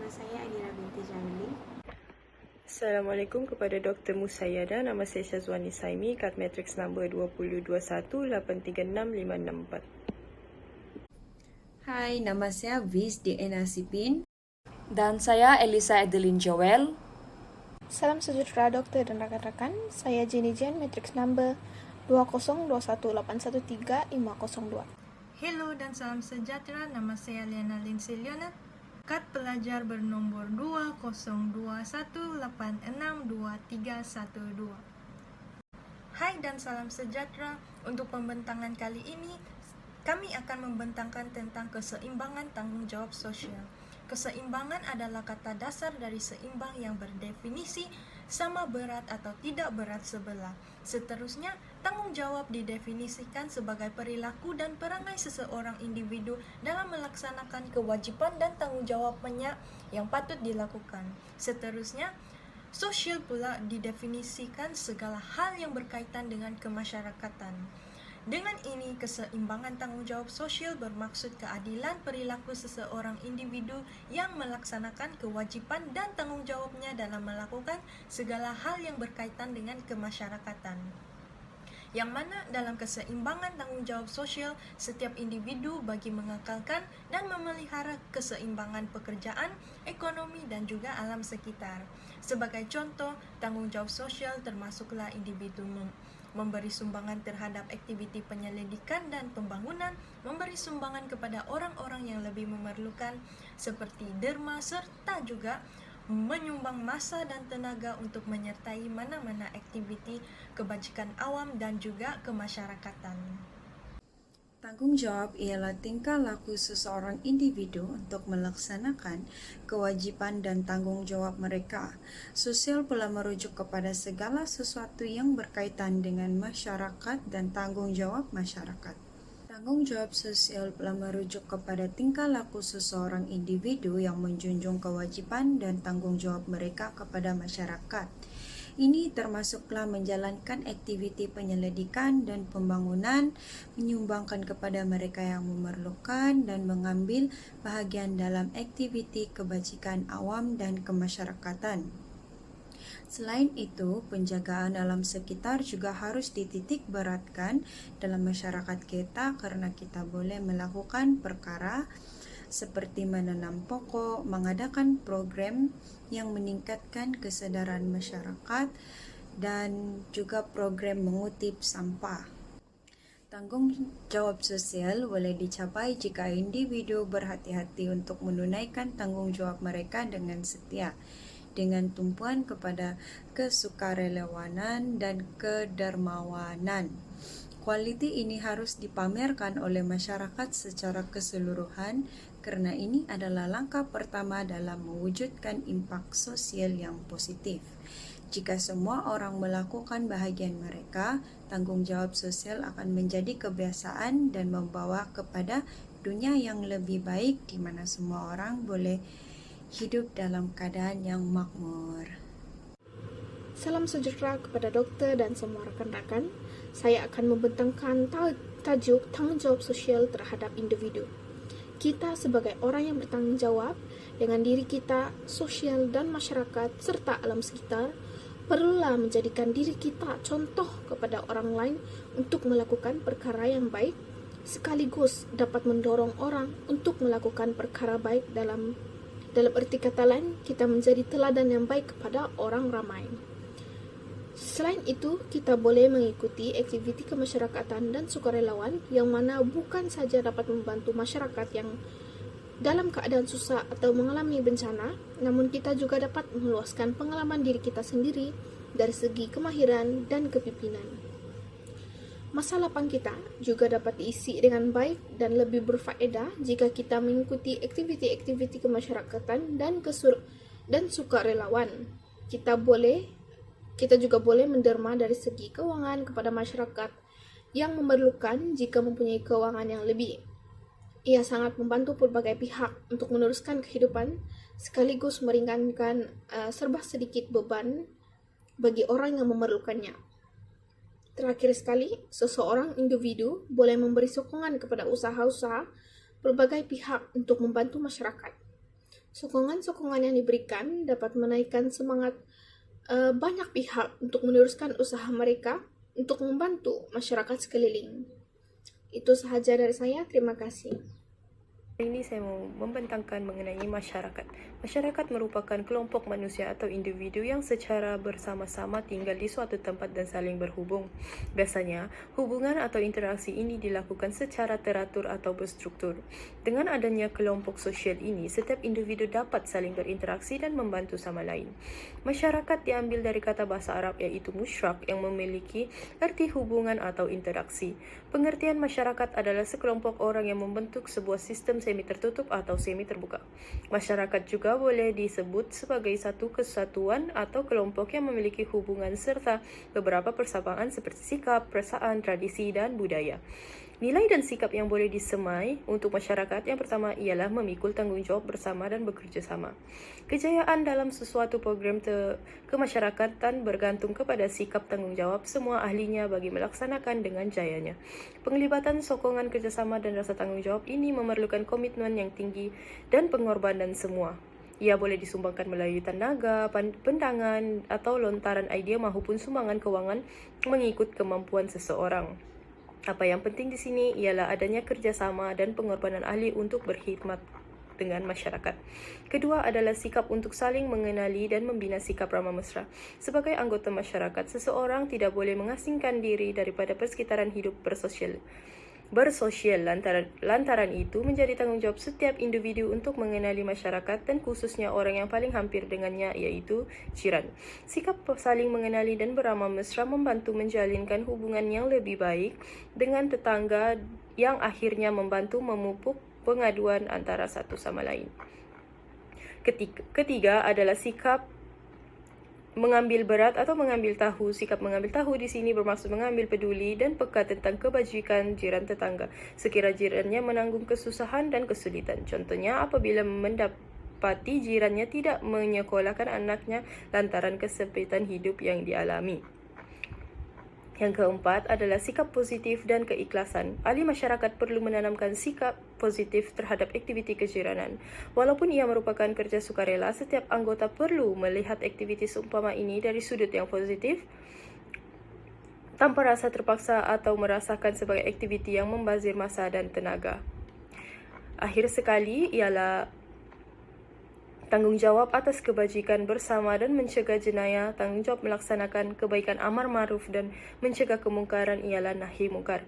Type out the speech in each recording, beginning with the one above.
Nama saya Anira binti Jamili. Assalamualaikum kepada Dr. Musayyada. Nama saya Syazwani Saimi, kad matriks nombor 20218366564. Hai, nama saya Viz Diana Sipin. Dan saya Elisa Adeline Joel. Salam sejahtera dokter dan rekan-rekan, saya Jenny Jen, matriks number 20218135502. Hello dan salam sejahtera, nama saya Liana Lindsay Leonard, kad pelajar bernomor 20218662312. Hai dan salam sejahtera, untuk pembentangan kali ini, kami akan membentangkan tentang keseimbangan tanggung jawab sosial. Keseimbangan adalah kata dasar dari seimbang yang berdefinisi sama berat atau tidak berat sebelah. Seterusnya, tanggung jawab didefinisikan sebagai perilaku dan perangai seseorang individu dalam melaksanakan kewajiban dan tanggung jawabnya yang patut dilakukan. Seterusnya, sosial pula didefinisikan segala hal yang berkaitan dengan kemasyarakatan. Dengan ini, keseimbangan tanggung jawab sosial bermaksud keadilan perilaku seseorang individu yang melaksanakan kewajiban dan tanggung jawabnya dalam melakukan segala hal yang berkaitan dengan kemasyarakatan. Yang mana dalam keseimbangan tanggung jawab sosial, setiap individu bagi mengekalkan dan memelihara keseimbangan pekerjaan, ekonomi, dan juga alam sekitar. Sebagai contoh, tanggung jawab sosial termasuklah individu memberi sumbangan terhadap aktiviti penyelidikan dan pembangunan, memberi sumbangan kepada orang-orang yang lebih memerlukan seperti derma, serta juga menyumbang masa dan tenaga untuk menyertai mana-mana aktiviti kebajikan awam dan juga kemasyarakatan. Tanggung jawab ialah tingkah laku seseorang individu untuk melaksanakan kewajiban dan tanggung jawab mereka. Sosial pula merujuk kepada segala sesuatu yang berkaitan dengan masyarakat dan tanggung jawab masyarakat. Tanggung jawab sosial pula merujuk kepada tingkah laku seseorang individu yang menjunjung kewajiban dan tanggung jawab mereka kepada masyarakat. Ini termasuklah menjalankan aktiviti penyelidikan dan pembangunan, menyumbangkan kepada mereka yang memerlukan, dan mengambil bahagian dalam aktiviti kebajikan awam dan kemasyarakatan. Selain itu, penjagaan alam sekitar juga harus dititik beratkan dalam masyarakat kita karena kita boleh melakukan perkara seperti menanam pokok, mengadakan program yang meningkatkan kesedaran masyarakat, dan juga program mengutip sampah. Tanggung jawab sosial boleh dicapai jika individu berhati-hati untuk menunaikan tanggung jawab mereka dengan setia, dengan tumpuan kepada kesukarelawanan dan kedermawanan. Kualiti ini harus dipamerkan oleh masyarakat secara keseluruhan karena ini adalah langkah pertama dalam mewujudkan impak sosial yang positif. Jika semua orang melakukan bahagian mereka, tanggung jawab sosial akan menjadi kebiasaan dan membawa kepada dunia yang lebih baik di mana semua orang boleh hidup dalam keadaan yang makmur. Salam sejahtera kepada dokter dan semua rekan-rekan. Saya akan membentangkan tajuk tanggung jawab sosial terhadap individu. Kita sebagai orang yang bertanggung jawab dengan diri kita, sosial dan masyarakat serta alam sekitar perlulah menjadikan diri kita contoh kepada orang lain untuk melakukan perkara yang baik, sekaligus dapat mendorong orang untuk melakukan perkara baik dalam arti kata lain, kita menjadi teladan yang baik kepada orang ramai. Selain itu, kita boleh mengikuti aktiviti kemasyarakatan dan sukarelawan yang mana bukan saja dapat membantu masyarakat yang dalam keadaan susah atau mengalami bencana, namun kita juga dapat meluaskan pengalaman diri kita sendiri dari segi kemahiran dan kepimpinan. Masa lapang kita juga dapat diisi dengan baik dan lebih berfaedah jika kita mengikuti aktiviti-aktiviti kemasyarakatan dan sukarelawan. Kita juga boleh menderma dari segi keuangan kepada masyarakat yang memerlukan jika mempunyai keuangan yang lebih. Ia sangat membantu berbagai pihak untuk meneruskan kehidupan sekaligus meringankan serba sedikit beban bagi orang yang memerlukannya. Terakhir sekali, seseorang individu boleh memberi sokongan kepada usaha-usaha berbagai pihak untuk membantu masyarakat. Sokongan-sokongan yang diberikan dapat menaikkan semangat banyak pihak untuk meneruskan usaha mereka untuk membantu masyarakat sekeliling. Itu sahaja dari saya. Terima kasih. Hari ini saya mau membentangkan mengenai masyarakat. Masyarakat merupakan kelompok manusia atau individu yang secara bersama-sama tinggal di suatu tempat dan saling berhubung. Biasanya, hubungan atau interaksi ini dilakukan secara teratur atau berstruktur. Dengan adanya kelompok sosial ini, setiap individu dapat saling berinteraksi dan membantu sama lain. Masyarakat diambil dari kata bahasa Arab iaitu musyrak yang memiliki arti hubungan atau interaksi. Pengertian masyarakat adalah sekelompok orang yang membentuk sebuah sistem semi tertutup atau semi terbuka. Masyarakat juga boleh disebut sebagai satu kesatuan atau kelompok yang memiliki hubungan serta beberapa persamaan seperti sikap, perasaan, tradisi, dan budaya. Nilai dan sikap yang boleh disemai untuk masyarakat yang pertama ialah memikul tanggungjawab bersama dan bekerja sama. Kejayaan dalam sesuatu program kemasyarakatan bergantung kepada sikap tanggungjawab semua ahlinya bagi melaksanakan dengan jayanya. Penglibatan, sokongan, kerjasama, dan rasa tanggungjawab ini memerlukan komitmen yang tinggi dan pengorbanan semua. Ia boleh disumbangkan melalui tenaga, pandangan, atau lontaran idea maupun sumbangan kewangan mengikut kemampuan seseorang. Apa yang penting di sini ialah adanya kerjasama dan pengorbanan ahli untuk berkhidmat dengan masyarakat. Kedua adalah sikap untuk saling mengenali dan membina sikap ramah mesra. Sebagai anggota masyarakat, seseorang tidak boleh mengasingkan diri daripada persekitaran hidup bersosial. Lantaran itu menjadi tanggung jawab setiap individu untuk mengenali masyarakat dan khususnya orang yang paling hampir dengannya iaitu jiran. Sikap saling mengenali dan beramah mesra membantu menjalinkan hubungan yang lebih baik dengan tetangga yang akhirnya membantu memupuk pengaduan antara satu sama lain. Ketiga adalah sikap mengambil berat atau mengambil tahu. Sikap mengambil tahu di sini bermaksud mengambil peduli dan peka tentang kebajikan jiran tetangga sekira jirannya menanggung kesusahan dan kesulitan. Contohnya apabila mendapati jirannya tidak menyekolahkan anaknya lantaran kesempitan hidup yang dialami. Yang keempat adalah sikap positif dan keikhlasan. Ahli masyarakat perlu menanamkan sikap positif terhadap aktiviti kejiranan. Walaupun ia merupakan kerja sukarela, setiap anggota perlu melihat aktiviti seumpama ini dari sudut yang positif tanpa rasa terpaksa atau merasakan sebagai aktiviti yang membazir masa dan tenaga. Akhir sekali ialah tanggungjawab atas kebajikan bersama dan mencegah jenayah. Tanggungjawab melaksanakan kebaikan amar ma'ruf dan mencegah kemungkaran ialah nahi mungkar.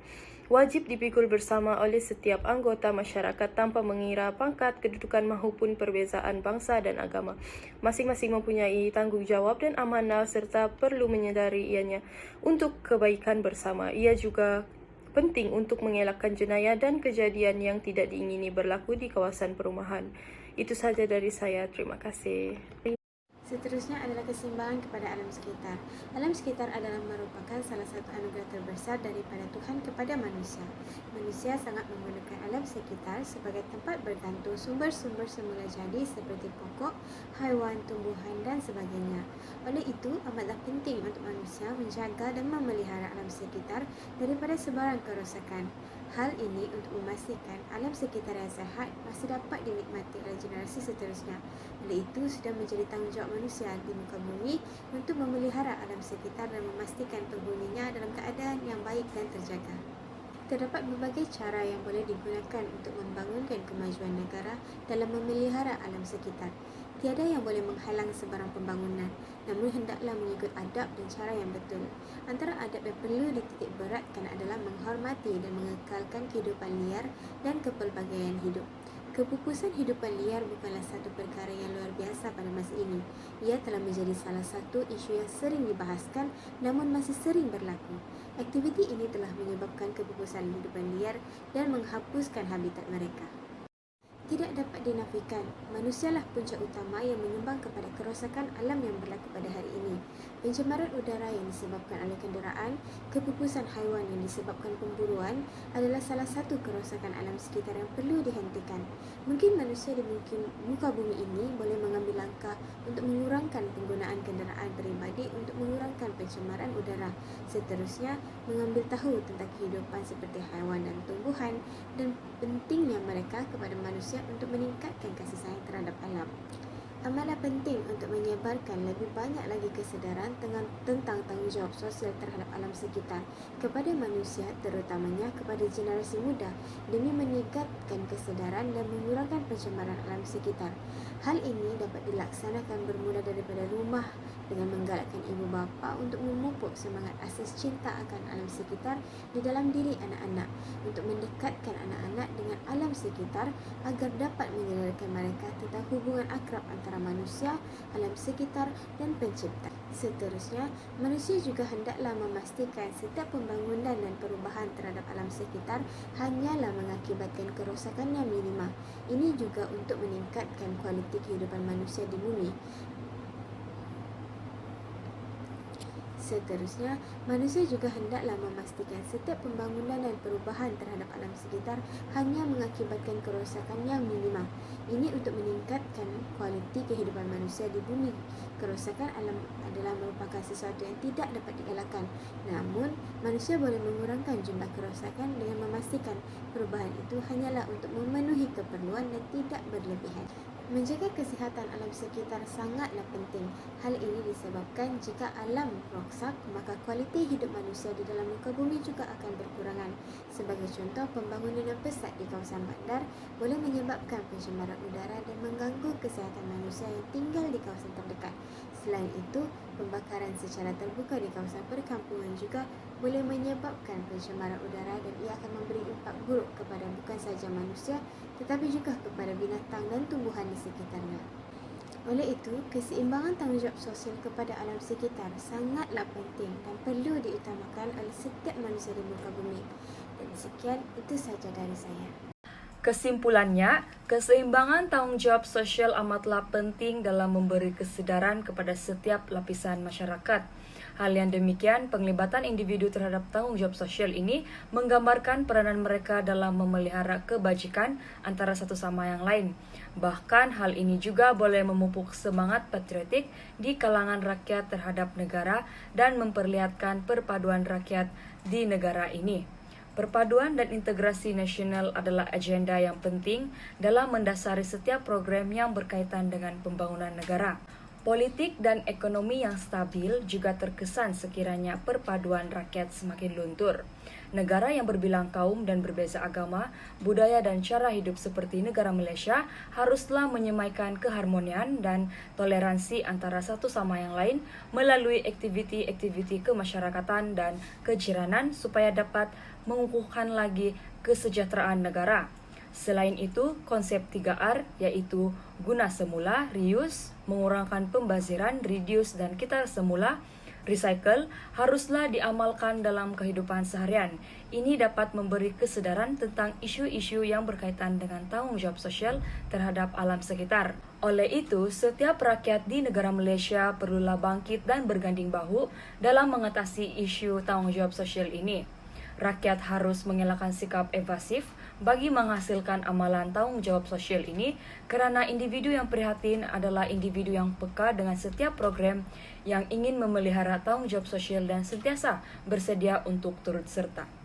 Wajib dipikul bersama oleh setiap anggota masyarakat tanpa mengira pangkat, kedudukan maupun perbezaan bangsa dan agama. Masing-masing mempunyai tanggungjawab dan amanah serta perlu menyadari ianya untuk kebaikan bersama. Ia juga penting untuk mengelakkan jenayah dan kejadian yang tidak diingini berlaku di kawasan perumahan. Itu sahaja dari saya. Terima kasih. Seterusnya adalah keseimbangan kepada alam sekitar. Alam sekitar adalah merupakan salah satu anugerah terbesar daripada Tuhan kepada manusia. Manusia sangat menggunakan alam sekitar sebagai tempat bergantung sumber-sumber semula jadi seperti pokok, haiwan, tumbuhan dan sebagainya. Oleh itu, amatlah penting untuk manusia menjaga dan memelihara alam sekitar daripada sebarang kerosakan. Hal ini untuk memastikan alam sekitar yang sehat masih dapat dinikmati oleh generasi seterusnya. Oleh itu, sudah menjadi tanggungjawab manusia di muka bumi untuk memelihara alam sekitar dan memastikan penghuninya dalam keadaan yang baik dan terjaga. Terdapat berbagai cara yang boleh digunakan untuk membangunkan kemajuan negara dalam memelihara alam sekitar. Tiada yang boleh menghalang sebarang pembangunan, namun hendaklah mengikut adab dan cara yang betul. Antara adab yang perlu dititik beratkan adalah menghormati dan mengekalkan kehidupan liar dan kepelbagaian hidup. Kepupusan hidupan liar bukanlah satu perkara yang luar biasa pada masa ini. Ia telah menjadi salah satu isu yang sering dibahaskan namun masih sering berlaku. Aktiviti ini telah menyebabkan kepupusan hidupan liar dan menghapuskan habitat mereka. Tidak dapat dinafikan, manusialah punca utama yang menyumbang kepada kerosakan alam yang berlaku pada hari ini. Pencemaran udara yang disebabkan oleh kenderaan, kepupusan haiwan yang disebabkan pemburuan adalah salah satu kerosakan alam sekitar yang perlu dihentikan. Mungkin manusia di muka bumi ini boleh mengambil langkah untuk mengurangkan penggunaan kenderaan peribadi untuk mengurangkan pencemaran udara. Seterusnya, mengambil tahu tentang kehidupan seperti haiwan dan tumbuhan dan pentingnya mereka kepada manusia berkhasiat untuk meningkatkan kasih sayang terhadap alam. Amatlah penting untuk menyebarkan lebih banyak lagi kesedaran tentang tanggungjawab sosial terhadap alam sekitar kepada manusia, terutamanya kepada generasi muda, demi meningkatkan kesedaran dan mengurangkan pencemaran alam sekitar. Hal ini dapat dilaksanakan bermula daripada rumah dengan menggalakkan ibu bapa untuk memupuk semangat asas cinta akan alam sekitar di dalam diri anak-anak, untuk mendekatkan anak-anak dengan alam sekitar agar dapat menyedarkan mereka tentang hubungan akrab antara manusia, alam sekitar dan pencipta. Seterusnya, manusia juga hendaklah memastikan setiap pembangunan dan perubahan terhadap alam sekitar hanyalah mengakibatkan kerosakan yang minima. Ini juga untuk meningkatkan kualiti kehidupan manusia di bumi. Seterusnya, manusia juga hendaklah memastikan setiap pembangunan dan perubahan terhadap alam sekitar hanya mengakibatkan kerosakan yang minima. Ini untuk meningkatkan kualiti kehidupan manusia di bumi. Kerosakan alam adalah merupakan sesuatu yang tidak dapat dielakkan. Namun, manusia boleh mengurangkan jumlah kerosakan dengan memastikan perubahan itu hanyalah untuk memenuhi keperluan dan tidak berlebihan. Menjaga kesihatan alam sekitar sangatlah penting. Hal ini disebabkan jika alam rosak, maka kualiti hidup manusia di dalam muka bumi juga akan berkurangan. Sebagai contoh, pembangunan yang pesat di kawasan bandar boleh menyebabkan pencemaran udara dan mengganggu kesihatan manusia yang tinggal di kawasan terdekat. Selain itu, pembakaran secara terbuka di kawasan perkampungan juga boleh menyebabkan pencemaran udara dan ia akan memberi impak buruk kepada bukan sahaja manusia tetapi juga kepada binatang dan tumbuhan di sekitarnya. Oleh itu, keseimbangan tanggungjawab sosial kepada alam sekitar sangatlah penting dan perlu diutamakan oleh setiap manusia di muka bumi. Dan sekian, itu sahaja dari saya. Kesimpulannya, keseimbangan tanggung jawab sosial amatlah penting dalam memberi kesedaran kepada setiap lapisan masyarakat. Hal yang demikian, penglibatan individu terhadap tanggung jawab sosial ini menggambarkan peranan mereka dalam memelihara kebajikan antara satu sama yang lain. Bahkan hal ini juga boleh memupuk semangat patriotik di kalangan rakyat terhadap negara dan memperlihatkan perpaduan rakyat di negara ini. Perpaduan dan integrasi nasional adalah agenda yang penting dalam mendasari setiap program yang berkaitan dengan pembangunan negara. Politik dan ekonomi yang stabil juga terkesan sekiranya perpaduan rakyat semakin luntur. Negara yang berbilang kaum dan berbeza agama, budaya dan cara hidup seperti negara Malaysia haruslah menyemaikan keharmonian dan toleransi antara satu sama yang lain melalui aktiviti-aktiviti kemasyarakatan dan kejiranan supaya dapat mengukuhkan lagi kesejahteraan negara. Selain itu, konsep 3R yaitu guna semula, reuse, mengurangkan pembaziran, reduce, dan kita semula, recycle, haruslah diamalkan dalam kehidupan seharian. Ini dapat memberi kesedaran tentang isu-isu yang berkaitan dengan tanggung jawab sosial terhadap alam sekitar. Oleh itu, setiap rakyat di negara Malaysia perlulah bangkit dan berganding bahu dalam mengatasi isu tanggung jawab sosial ini. Rakyat harus mengelakkan sikap evasif bagi menghasilkan amalan tanggung jawab sosial ini kerana individu yang prihatin adalah individu yang peka dengan setiap program yang ingin memelihara tanggung jawab sosial dan sentiasa bersedia untuk turut serta.